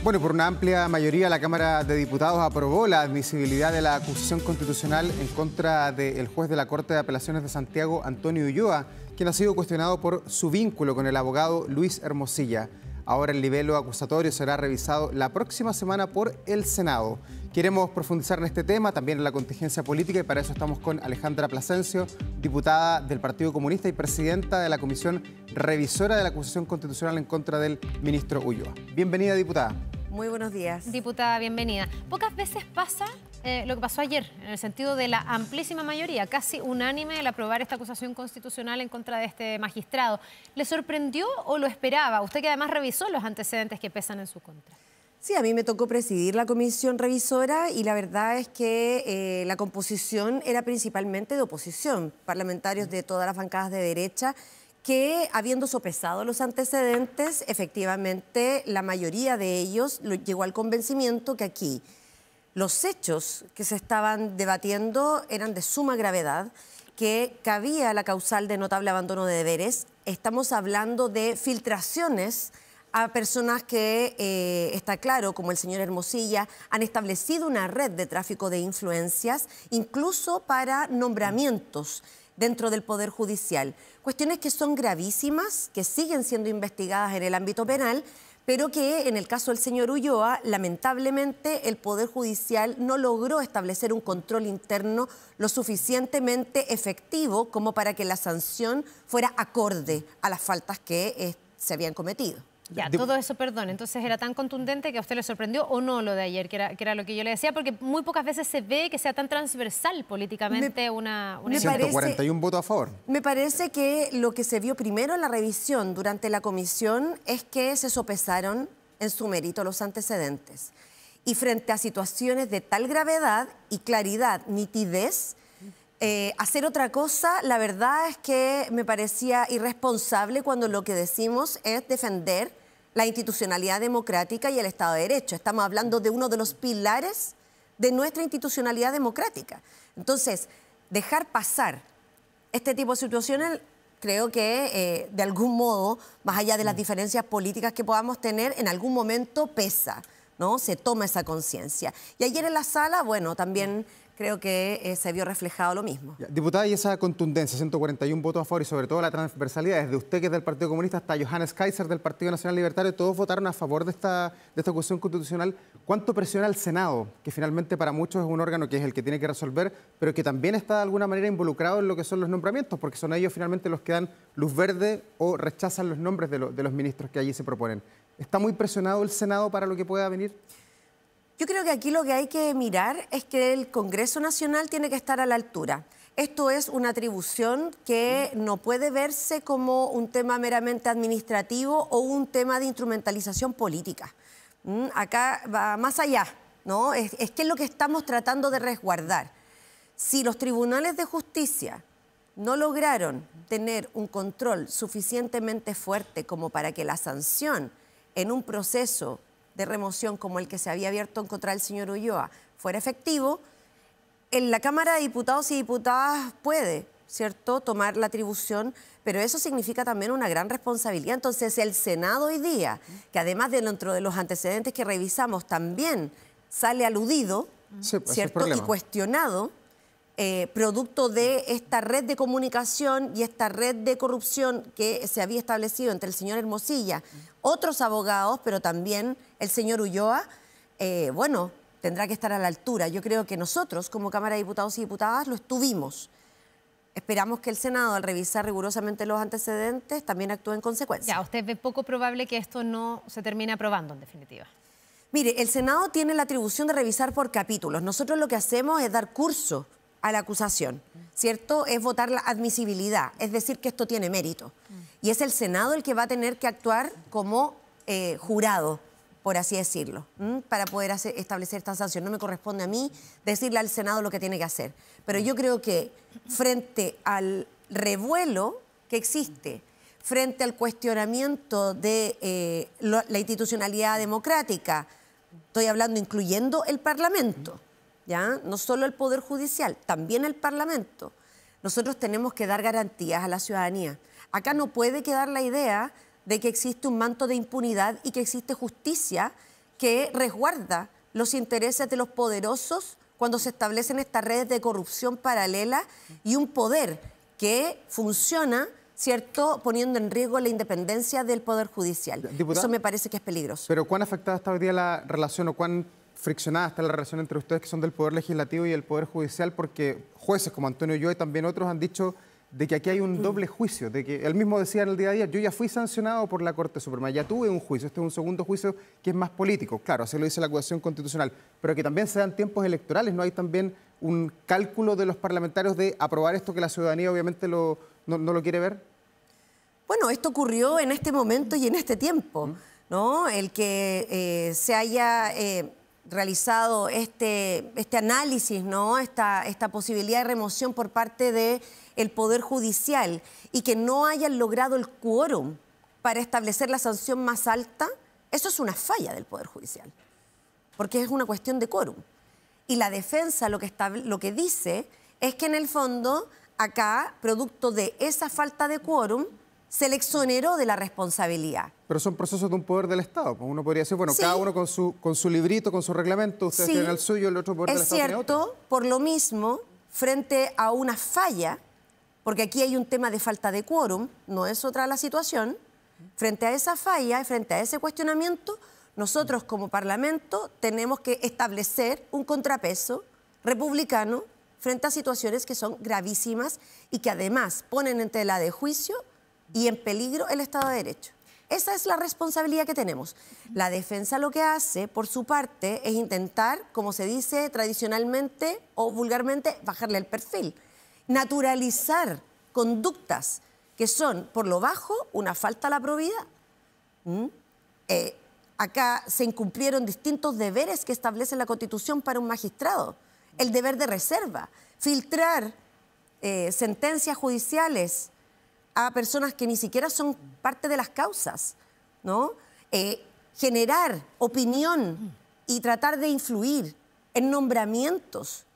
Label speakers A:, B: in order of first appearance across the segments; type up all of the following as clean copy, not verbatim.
A: Bueno, por una amplia mayoría la Cámara de Diputados aprobó la admisibilidad de la acusación constitucional en contra del juez de la Corte de Apelaciones de Santiago, Antonio Ulloa, quien ha sido cuestionado por su vínculo con el abogado Luis Hermosilla. Ahora el libelo acusatorio será revisado la próxima semana por el Senado. Queremos profundizar en este tema, también en la contingencia política, y para eso estamos con Alejandra Plasencia, diputada del Partido Comunista y presidenta de la Comisión Revisora de la Acusación Constitucional en contra del ministro Ulloa. Bienvenida, diputada.
B: Muy buenos días.
C: Diputada, bienvenida. Pocas veces pasa lo que pasó ayer, en el sentido de la amplísima mayoría, casi unánime, el aprobar esta acusación constitucional en contra de este magistrado. ¿Le sorprendió o lo esperaba? Usted que además revisó los antecedentes que pesan en su contra.
B: Sí, a mí me tocó presidir la comisión revisora y la verdad es que la composición era principalmente de oposición, parlamentarios de todas las bancadas de derecha, que habiendo sopesado los antecedentes, efectivamente la mayoría de ellos llegó al convencimiento que aquí los hechos que se estaban debatiendo eran de suma gravedad, que cabía la causal de notable abandono de deberes. Estamos hablando de filtraciones a personas que, está claro, como el señor Hermosilla, han establecido una red de tráfico de influencias, incluso para nombramientos dentro del Poder Judicial. Cuestiones que son gravísimas, que siguen siendo investigadas en el ámbito penal, pero que en el caso del señor Ulloa, lamentablemente, el Poder Judicial no logró establecer un control interno lo suficientemente efectivo como para que la sanción fuera acorde a las faltas que se habían cometido.
C: Ya, todo eso, perdón, entonces era tan contundente que a usted le sorprendió o no lo de ayer, que era lo que yo le decía, porque muy pocas veces se ve que sea tan transversal políticamente una
A: 141 votos a favor.
B: Me parece que lo que se vio primero en la revisión durante la comisión es que se sopesaron en su mérito los antecedentes. Y frente a situaciones de tal gravedad y claridad, nitidez, hacer otra cosa, la verdad es que me parecía irresponsable cuando lo que decimos es defender la institucionalidad democrática y el Estado de Derecho. Estamos hablando de uno de los pilares de nuestra institucionalidad democrática. Entonces, dejar pasar este tipo de situaciones, creo que de algún modo, más allá de las diferencias políticas que podamos tener, en algún momento pesa, ¿no? Se toma esa conciencia. Y ayer en la sala, bueno, también creo que se vio reflejado lo mismo.
A: Diputada, y esa contundencia, 141 votos a favor y sobre todo la transversalidad, desde usted que es del Partido Comunista hasta Johannes Kaiser del Partido Nacional Libertario, todos votaron a favor de esta acusación constitucional. ¿Cuánto presiona el Senado, que finalmente para muchos es un órgano que es el que tiene que resolver, pero que también está de alguna manera involucrado en lo que son los nombramientos, porque son ellos finalmente los que dan luz verde o rechazan los nombres de los ministros que allí se proponen? ¿Está muy presionado el Senado para lo que pueda venir?
B: Yo creo que aquí lo que hay que mirar es que el Congreso Nacional tiene que estar a la altura. Esto es una atribución que no puede verse como un tema meramente administrativo o un tema de instrumentalización política. Acá va más allá, ¿no? Es que es lo que estamos tratando de resguardar. Si los tribunales de justicia no lograron tener un control suficientemente fuerte como para que la sanción en un proceso de remoción como el que se había abierto en contra del señor Ulloa fuera efectivo, en la Cámara de Diputados y Diputadas puede, ¿cierto?, tomar la atribución, pero eso significa también una gran responsabilidad. Entonces, el Senado hoy día, que además de dentro de los antecedentes que revisamos, también sale aludido,
A: sí,
B: ¿cierto?, y cuestionado, producto de esta red de comunicación y esta red de corrupción que se había establecido entre el señor Hermosilla, otros abogados, pero también el señor Ulloa, bueno, tendrá que estar a la altura. Yo creo que nosotros, como Cámara de Diputados y Diputadas, lo estuvimos. Esperamos que el Senado, al revisar rigurosamente los antecedentes, también actúe en consecuencia.
C: Ya, ¿usted ve poco probable que esto no se termine aprobando, en definitiva?
B: Mire, el Senado tiene la atribución de revisar por capítulos. Nosotros lo que hacemos es dar curso a la acusación, ¿cierto? Es votar la admisibilidad, es decir, que esto tiene mérito. Y es el Senado el que va a tener que actuar como jurado, por así decirlo, para poder establecer esta sanción. No me corresponde a mí decirle al Senado lo que tiene que hacer. Pero yo creo que frente al revuelo que existe, frente al cuestionamiento de la institucionalidad democrática, estoy hablando incluyendo el Parlamento, ¿ya? No solo el Poder Judicial, también el Parlamento. Nosotros tenemos que dar garantías a la ciudadanía. Acá no puede quedar la idea de que existe un manto de impunidad y que existe justicia que resguarda los intereses de los poderosos cuando se establecen estas redes de corrupción paralela y un poder que funciona, ¿cierto?, poniendo en riesgo la independencia del Poder Judicial.
A: Diputada,
B: eso me parece que es peligroso.
A: Pero ¿cuán afectada está hoy día la relación o cuán friccionada está la relación entre ustedes que son del Poder Legislativo y el Poder Judicial? Porque jueces como Antonio Ulloa y también otros han dicho de que aquí hay un doble juicio, de que él mismo decía en el día a día, yo ya fui sancionado por la Corte Suprema, ya tuve un juicio, este es un segundo juicio que es más político, claro, así lo dice la acusación constitucional, pero que también se dan tiempos electorales, ¿no hay también un cálculo de los parlamentarios de aprobar esto que la ciudadanía obviamente no lo quiere ver?
B: Bueno, esto ocurrió en este momento y en este tiempo, ¿no? El que se haya realizado este análisis, ¿no? Esta posibilidad de remoción por parte del Poder Judicial y que no hayan logrado el quórum para establecer la sanción más alta, eso es una falla del Poder Judicial, porque es una cuestión de quórum. Y la defensa lo que dice es que en el fondo acá, producto de esa falta de quórum, se le exoneró de la responsabilidad.
A: Pero son procesos de un poder del Estado. Uno podría decir, bueno, sí, cada uno con su librito, con su reglamento, ustedes tienen el suyo, el otro poder del Estado tiene otro.
B: Es cierto, por lo mismo, frente a una falla, porque aquí hay un tema de falta de quórum, no es otra la situación, frente a esa falla y frente a ese cuestionamiento, nosotros como Parlamento tenemos que establecer un contrapeso republicano frente a situaciones que son gravísimas y que además ponen en tela de juicio y en peligro el Estado de Derecho. Esa es la responsabilidad que tenemos. La defensa lo que hace, por su parte, es intentar, como se dice tradicionalmente o vulgarmente, bajarle el perfil. Naturalizar conductas que son, por lo bajo, una falta a la probidad. Acá se incumplieron distintos deberes que establece la Constitución para un magistrado. El deber de reserva, filtrar sentencias judiciales a personas que ni siquiera son parte de las causas, ¿no? Generar opinión y tratar de influir en nombramientos,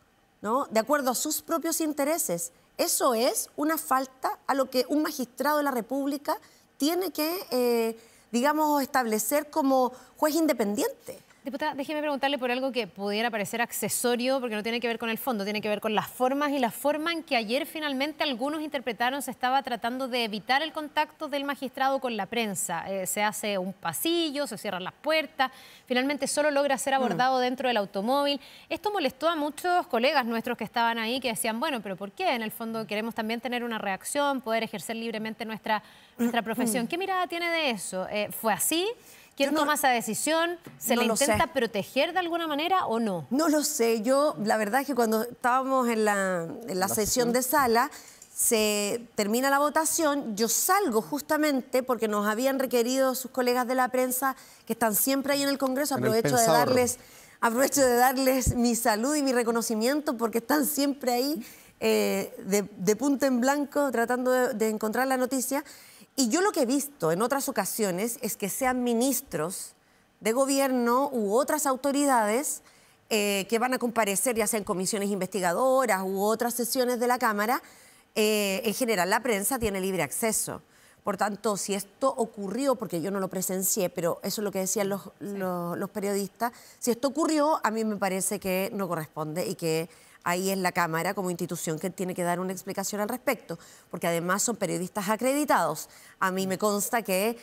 B: ¿no?, de acuerdo a sus propios intereses. Eso es una falta a lo que un magistrado de la República tiene que, digamos, establecer como juez independiente.
C: Diputada, déjeme preguntarle por algo que pudiera parecer accesorio, porque no tiene que ver con el fondo, tiene que ver con las formas y la forma en que ayer finalmente algunos interpretaron se estaba tratando de evitar el contacto del magistrado con la prensa. Se hace un pasillo, se cierran las puertas, finalmente solo logra ser abordado dentro del automóvil. Esto molestó a muchos colegas nuestros que estaban ahí, que decían, bueno, pero ¿por qué? En el fondo queremos también tener una reacción, poder ejercer libremente nuestra profesión. ¿Qué mirada tiene de eso? ¿Fue así? ¿Quién toma esa decisión? ¿Se le intenta proteger de alguna manera o no?
B: No lo sé. Yo, la verdad es que cuando estábamos en la sesión de sala, se termina la votación, yo salgo justamente porque nos habían requerido sus colegas de la prensa, que están siempre ahí en el Congreso, aprovecho de darles mi salud y mi reconocimiento porque están siempre ahí de punta en blanco tratando de encontrar la noticia. Y yo lo que he visto en otras ocasiones es que sean ministros de gobierno u otras autoridades que van a comparecer, ya sea en comisiones investigadoras u otras sesiones de la Cámara, en general la prensa tiene libre acceso. Por tanto, si esto ocurrió, porque yo no lo presencié, pero eso es lo que decían los periodistas, si esto ocurrió, a mí me parece que no corresponde y que ahí es la Cámara como institución que tiene que dar una explicación al respecto, porque además son periodistas acreditados. A mí me consta que,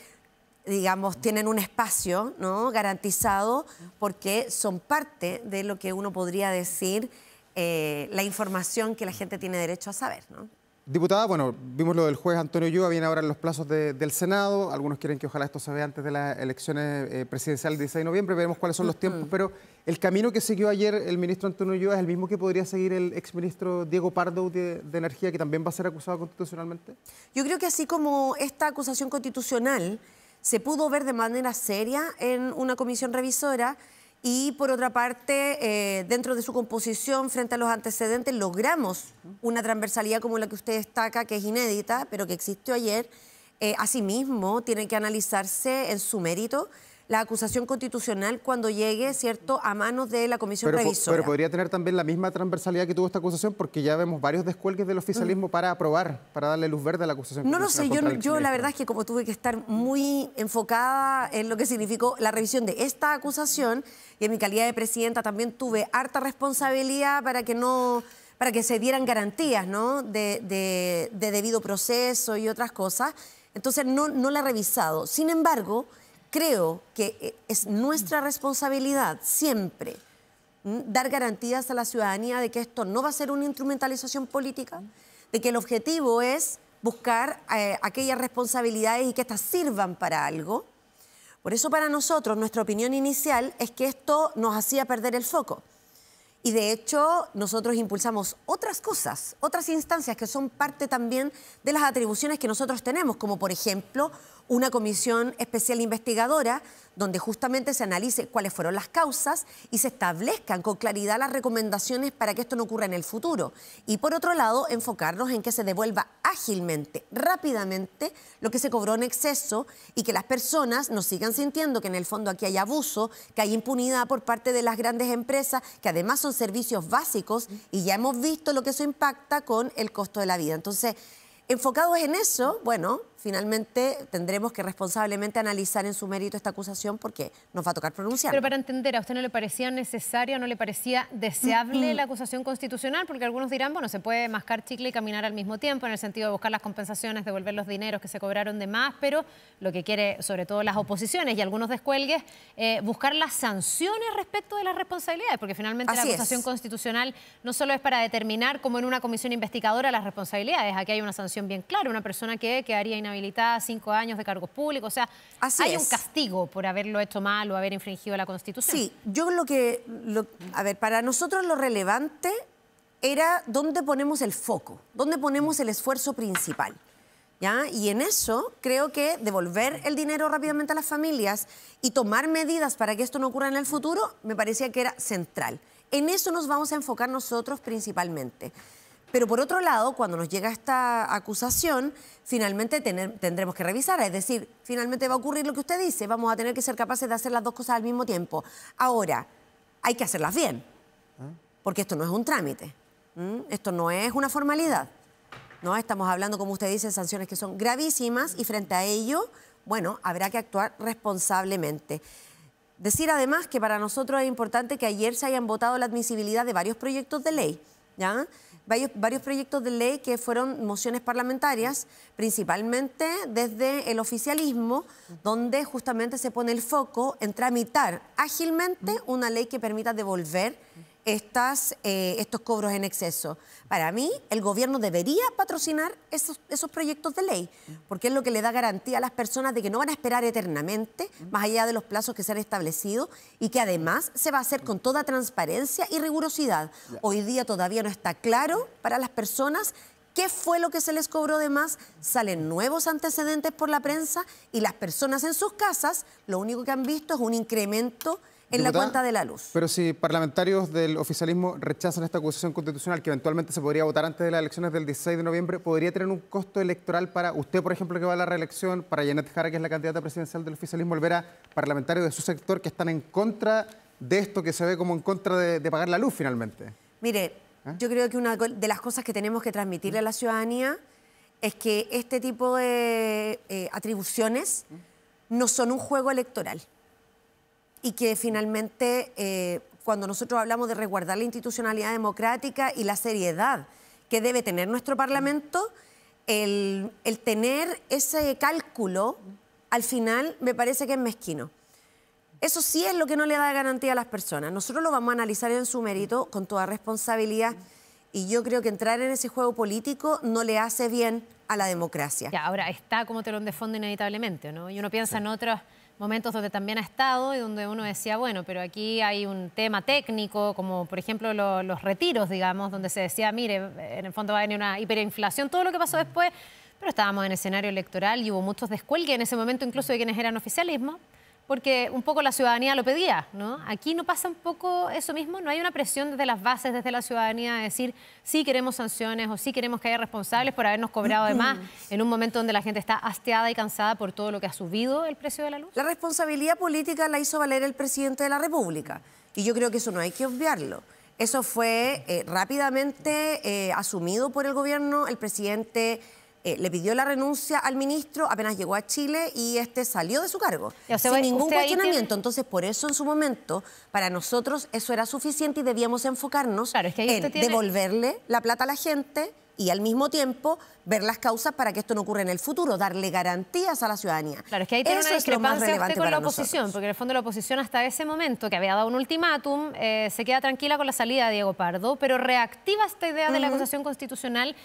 B: digamos, tienen un espacio, ¿no?, garantizado porque son parte de lo que uno podría decir la información que la gente tiene derecho a saber, ¿no?
A: Diputada, bueno, vimos lo del juez Antonio Ulloa, viene ahora en los plazos del Senado, algunos quieren que ojalá esto se vea antes de las elecciones presidenciales del 16 de noviembre, veremos cuáles son los tiempos, pero el camino que siguió ayer el ministro Antonio Ulloa es el mismo que podría seguir el exministro Diego Pardo de Energía, que también va a ser acusado constitucionalmente.
B: Yo creo que así como esta acusación constitucional se pudo ver de manera seria en una comisión revisora, y por otra parte, dentro de su composición, frente a los antecedentes, logramos una transversalidad como la que usted destaca, que es inédita, pero que existió ayer. Asimismo, tiene que analizarse en su mérito la acusación constitucional cuando llegue, ¿cierto?, a manos de la comisión revisora.
A: Pero podría tener también la misma transversalidad que tuvo esta acusación, porque ya vemos varios descuelgues del oficialismo para aprobar, para darle luz verde a la acusación constitucional.
B: No lo sé, yo la verdad es que como tuve que estar muy enfocada en lo que significó la revisión de esta acusación, y en mi calidad de presidenta también tuve harta responsabilidad para que se dieran garantías, ¿no?, de debido proceso y otras cosas. Entonces no la he revisado. Sin embargo, creo que es nuestra responsabilidad siempre dar garantías a la ciudadanía de que esto no va a ser una instrumentalización política, de que el objetivo es buscar aquellas responsabilidades y que éstas sirvan para algo. Por eso para nosotros, nuestra opinión inicial es que esto nos hacía perder el foco. Y de hecho, nosotros impulsamos otras cosas, otras instancias que son parte también de las atribuciones que nosotros tenemos, como por ejemplo una comisión especial investigadora donde justamente se analice cuáles fueron las causas y se establezcan con claridad las recomendaciones para que esto no ocurra en el futuro. Y por otro lado, enfocarnos en que se devuelva ágilmente, rápidamente, lo que se cobró en exceso y que las personas no sigan sintiendo que en el fondo aquí hay abuso, que hay impunidad por parte de las grandes empresas, que además son servicios básicos y ya hemos visto lo que eso impacta con el costo de la vida. Entonces, enfocados en eso, bueno, finalmente tendremos que responsablemente analizar en su mérito esta acusación porque nos va a tocar pronunciar.
C: Pero para entender, ¿a usted no le parecía necesaria, no le parecía deseable la acusación constitucional? Porque algunos dirán, bueno, se puede mascar chicle y caminar al mismo tiempo en el sentido de buscar las compensaciones, devolver los dineros que se cobraron de más, pero lo que quiere, sobre todo las oposiciones y algunos descuelgues, buscar las sanciones respecto de las responsabilidades, porque finalmente la acusación constitucional no solo es para determinar, como en una comisión investigadora, las responsabilidades. Aquí hay una sanción bien clara, una persona que quedaría inhabilitada 5 años de cargos públicos, o sea, hay un castigo por haberlo hecho mal o haber infringido la Constitución.
B: Sí, yo a ver, para nosotros lo relevante era dónde ponemos el foco, dónde ponemos el esfuerzo principal, ¿ya? Y en eso creo que devolver el dinero rápidamente a las familias y tomar medidas para que esto no ocurra en el futuro me parecía que era central. En eso nos vamos a enfocar nosotros principalmente. Pero por otro lado, cuando nos llega esta acusación, finalmente tendremos que revisar. Es decir, finalmente va a ocurrir lo que usted dice. Vamos a tener que ser capaces de hacer las dos cosas al mismo tiempo. Ahora, hay que hacerlas bien. Porque esto no es un trámite. Esto no es una formalidad. ¿No? Estamos hablando, como usted dice, de sanciones que son gravísimas y frente a ello, bueno, habrá que actuar responsablemente. Decir además que para nosotros es importante que ayer se hayan votado la admisibilidad de varios proyectos de ley, ¿ya? Varios proyectos de ley que fueron mociones parlamentarias, principalmente desde el oficialismo, donde justamente se pone el foco en tramitar ágilmente una ley que permita devolver estos cobros en exceso. Para mí, el gobierno debería patrocinar esos proyectos de ley, porque es lo que le da garantía a las personas de que no van a esperar eternamente, más allá de los plazos que se han establecido, y que además se va a hacer con toda transparencia y rigurosidad. Hoy día todavía no está claro para las personas qué fue lo que se les cobró de más, salen nuevos antecedentes por la prensa y las personas en sus casas lo único que han visto es un incremento en la cuenta de la luz.
A: Pero si parlamentarios del oficialismo rechazan esta acusación constitucional, que eventualmente se podría votar antes de las elecciones del 16 de noviembre, ¿podría tener un costo electoral para usted, por ejemplo, que va a la reelección, para Janet Jara, que es la candidata presidencial del oficialismo, volver a parlamentarios de su sector que están en contra de esto, que se ve como en contra de pagar la luz finalmente?
B: Mire, yo creo que una de las cosas que tenemos que transmitirle a la ciudadanía es que este tipo de atribuciones no son un juego electoral. Y que finalmente, cuando nosotros hablamos de resguardar la institucionalidad democrática y la seriedad que debe tener nuestro Parlamento, el tener ese cálculo, al final me parece que es mezquino. Eso sí es lo que no le da garantía a las personas. Nosotros lo vamos a analizar en su mérito, con toda responsabilidad, y yo creo que entrar en ese juego político no le hace bien a la democracia.
C: Ya, ahora está como telón de fondo inevitablemente, ¿no? Y uno piensa en otros momentos donde también ha estado y donde uno decía, bueno, pero aquí hay un tema técnico, como por ejemplo los retiros, digamos, donde se decía, mire, en el fondo va a venir una hiperinflación, todo lo que pasó después, pero estábamos en escenario electoral y hubo muchos descuelgues en ese momento, incluso de quienes eran oficialismo. porque un poco la ciudadanía lo pedía, ¿no? Aquí no pasa un poco eso mismo, no hay una presión desde las bases, desde la ciudadanía, de decir sí queremos sanciones o sí queremos que haya responsables por habernos cobrado de más en un momento donde la gente está hastiada y cansada por todo lo que ha subido el precio de la luz.
B: La responsabilidad política la hizo valer el presidente de la República y yo creo que eso no hay que obviarlo. Eso fue rápidamente asumido por el gobierno. El presidente le pidió la renuncia al ministro, apenas llegó a Chile y este salió de su cargo sin ningún cuestionamiento. Entonces, por eso en su momento, para nosotros eso era suficiente y debíamos enfocarnos en devolverle la plata a la gente y al mismo tiempo ver las causas para que esto no ocurra en el futuro, darle garantías a la ciudadanía.
C: Claro, es que ahí tiene una discrepancia usted con la oposición, porque en el fondo la oposición hasta ese momento, que había dado un ultimátum, se queda tranquila con la salida de Diego Pardo, pero reactiva esta idea de la acusación constitucional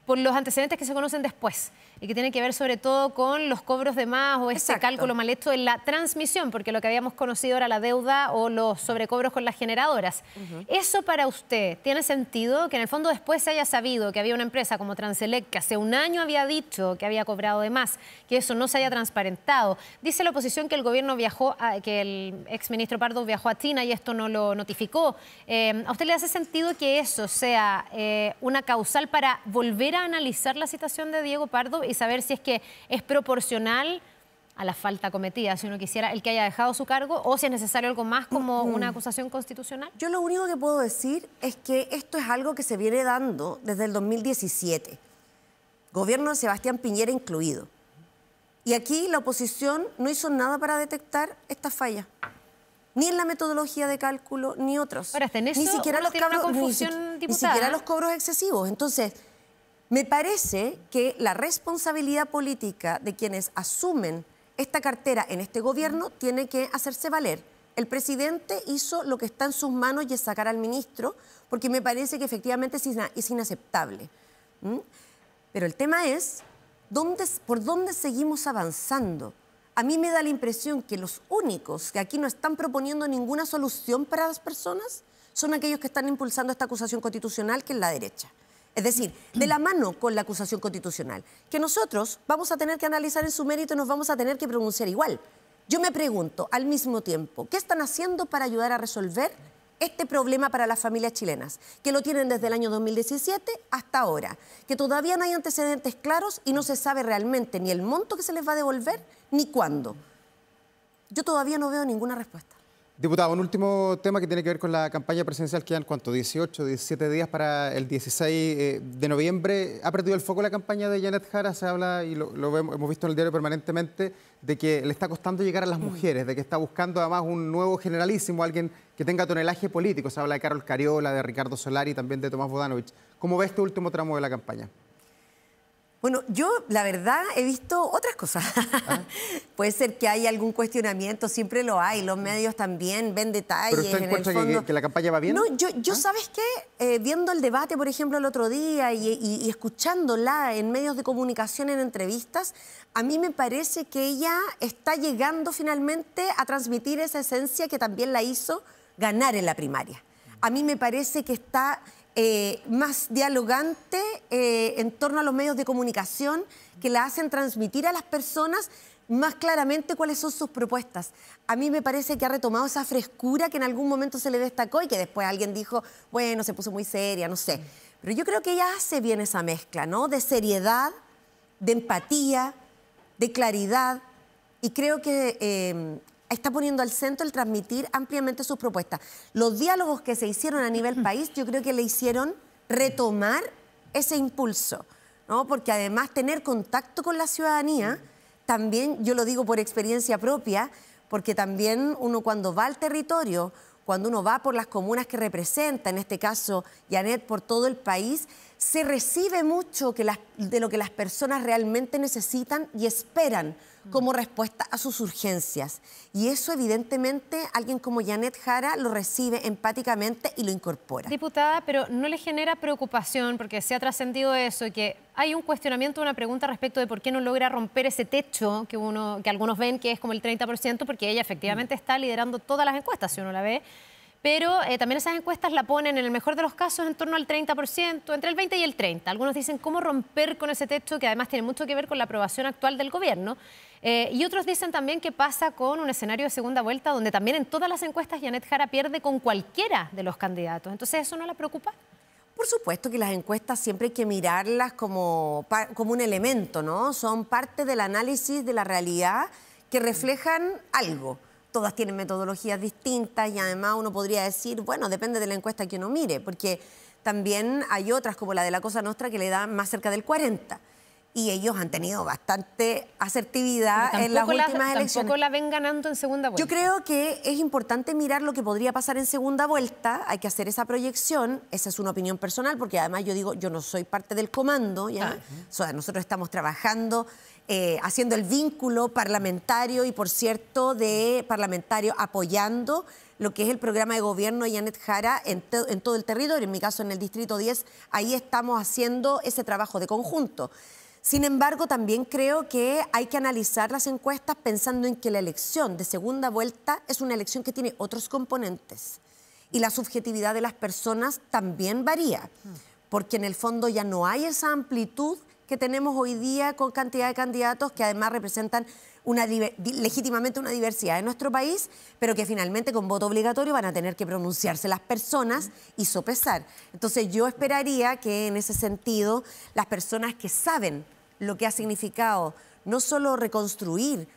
C: por los antecedentes que se conocen después y que tienen que ver sobre todo con los cobros de más o ese cálculo mal hecho en la transmisión, porque lo que habíamos conocido era la deuda o los sobrecobros con las generadoras. ¿Eso para usted tiene sentido? Que en el fondo después se haya sabido que había una empresa como Transelec que hace un año había dicho que había cobrado de más, que eso no se haya transparentado. Dice la oposición que el gobierno viajó, que el exministro Pardo viajó a China y esto no lo notificó. ¿A usted le hace sentido que eso sea una causal para volver a analizar la situación de Diego Pardo y saber si es que es proporcional a la falta cometida, si uno quisiera, el que haya dejado su cargo, o si es necesario algo más como una acusación constitucional?
B: Yo lo único que puedo decir es que esto es algo que se viene dando desde el 2017, gobierno de Sebastián Piñera incluido. Y aquí la oposición no hizo nada para detectar esta falla. Ni en la metodología de cálculo, ni otros.
C: Ahora, en eso
B: ni siquiera ni siquiera los cobros excesivos. Entonces, me parece que la responsabilidad política de quienes asumen esta cartera en este gobierno tiene que hacerse valer. El presidente hizo lo que está en sus manos y es sacar al ministro, porque me parece que efectivamente es inaceptable. Pero el tema es, ¿por dónde seguimos avanzando? A mí me da la impresión que los únicos que aquí no están proponiendo ninguna solución para las personas son aquellos que están impulsando esta acusación constitucional, que es la derecha. Es decir, de la mano con la acusación constitucional, que nosotros vamos a tener que analizar en su mérito y nos vamos a tener que pronunciar igual. Yo me pregunto al mismo tiempo, ¿qué están haciendo para ayudar a resolver este problema para las familias chilenas? Que lo tienen desde el año 2017 hasta ahora, que todavía no hay antecedentes claros y no se sabe realmente ni el monto que se les va a devolver ni cuándo. Yo todavía no veo ninguna respuesta.
A: Diputado, un último tema que tiene que ver con la campaña presidencial. Quedan, ¿cuánto? 18, 17 días para el 16 de noviembre. ¿Ha perdido el foco la campaña de Janet Jara? Se habla, y hemos visto en el diario permanentemente, de que le está costando llegar a las mujeres, de que está buscando además un nuevo generalísimo, alguien que tenga tonelaje político. Se habla de Carol Cariola, de Ricardo Solari y también de Tomás Bodanovich. ¿Cómo ve este último tramo de la campaña?
B: Bueno, yo la verdad he visto otras cosas. Puede ser que haya algún cuestionamiento, siempre lo hay, los medios también ven detalles.
A: ¿Pero usted encuentra que la campaña va bien?
B: No, yo ¿sabes qué? Viendo el debate, por ejemplo, el otro día y escuchándola en medios de comunicación, en entrevistas, a mí me parece que ella está llegando finalmente a transmitir esa esencia que también la hizo ganar en la primaria. A mí me parece que está más dialogante en torno a los medios de comunicación, que la hacen transmitir a las personas más claramente cuáles son sus propuestas. A mí me parece que ha retomado esa frescura que en algún momento se le destacó y que después alguien dijo, bueno, se puso muy seria, no sé. Pero yo creo que ella hace bien esa mezcla, ¿no? De seriedad, de empatía, de claridad, y creo que está poniendo al centro el transmitir ampliamente sus propuestas. Los diálogos que se hicieron a nivel país, yo creo que le hicieron retomar ese impulso, ¿no? Porque además tener contacto con la ciudadanía, también, yo lo digo por experiencia propia, porque también uno cuando va al territorio, cuando uno va por las comunas que representa, en este caso Janet, por todo el país, se recibe mucho de lo que las personas realmente necesitan y esperan como respuesta a sus urgencias. Y eso, evidentemente, alguien como Janet Jara lo recibe empáticamente y lo incorpora.
C: Diputada, pero ¿no le genera preocupación, porque se ha trascendido eso, y que hay un cuestionamiento, una pregunta respecto de por qué no logra romper ese techo que algunos ven que es como el 30%, porque ella efectivamente está liderando todas las encuestas, si uno la ve, pero también esas encuestas la ponen en el mejor de los casos en torno al 30%, entre el 20 y el 30%. Algunos dicen cómo romper con ese techo que además tiene mucho que ver con la aprobación actual del gobierno. Y otros dicen también qué pasa con un escenario de segunda vuelta donde también en todas las encuestas Janet Jara pierde con cualquiera de los candidatos. Entonces, ¿eso no la preocupa?
B: Por supuesto que las encuestas siempre hay que mirarlas como un elemento, ¿no? Son parte del análisis de la realidad que reflejan algo. Todas tienen metodologías distintas y además uno podría decir, bueno, depende de la encuesta que uno mire, porque también hay otras como la de la Cosa Nostra que le dan más cerca del 40%. Y ellos han tenido bastante asertividad en las últimas elecciones.
C: Tampoco la ven ganando en segunda vuelta.
B: Yo creo que es importante mirar lo que podría pasar en segunda vuelta. Hay que hacer esa proyección. Esa es una opinión personal, porque además yo digo, yo no soy parte del comando, ¿ya? O sea, nosotros estamos trabajando, haciendo el vínculo parlamentario y, por cierto, de parlamentario apoyando lo que es el programa de gobierno de Janet Jara en todo el territorio. En mi caso, en el Distrito 10, ahí estamos haciendo ese trabajo de conjunto. Sin embargo, también creo que hay que analizar las encuestas pensando en que la elección de segunda vuelta es una elección que tiene otros componentes y la subjetividad de las personas también varía, porque en el fondo ya no hay esa amplitud que tenemos hoy día con cantidad de candidatos que además representan legítimamente una diversidad en nuestro país, pero que finalmente con voto obligatorio van a tener que pronunciarse las personas y sopesar. Entonces yo esperaría que en ese sentido las personas que saben lo que ha significado no solo reconstruir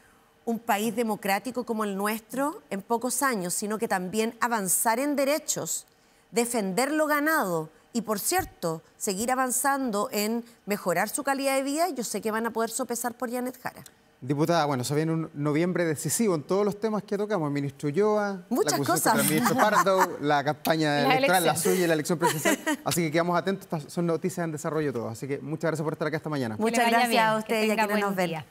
B: un país democrático como el nuestro en pocos años, sino que también avanzar en derechos, defender lo ganado y, por cierto, seguir avanzando en mejorar su calidad de vida, yo sé que van a poder sopesar por Janet Jara.
A: Diputada, bueno, se viene un noviembre decisivo en todos los temas que tocamos. El ministro Ulloa,
B: muchas cosas.
A: Contra el ministro Pardo, la campaña electoral, la suya y la elección presidencial. Así que quedamos atentos, estas son noticias en desarrollo todas. Así que muchas gracias por estar acá esta mañana.
B: Muchas gracias a ustedes y a quienes nos ven.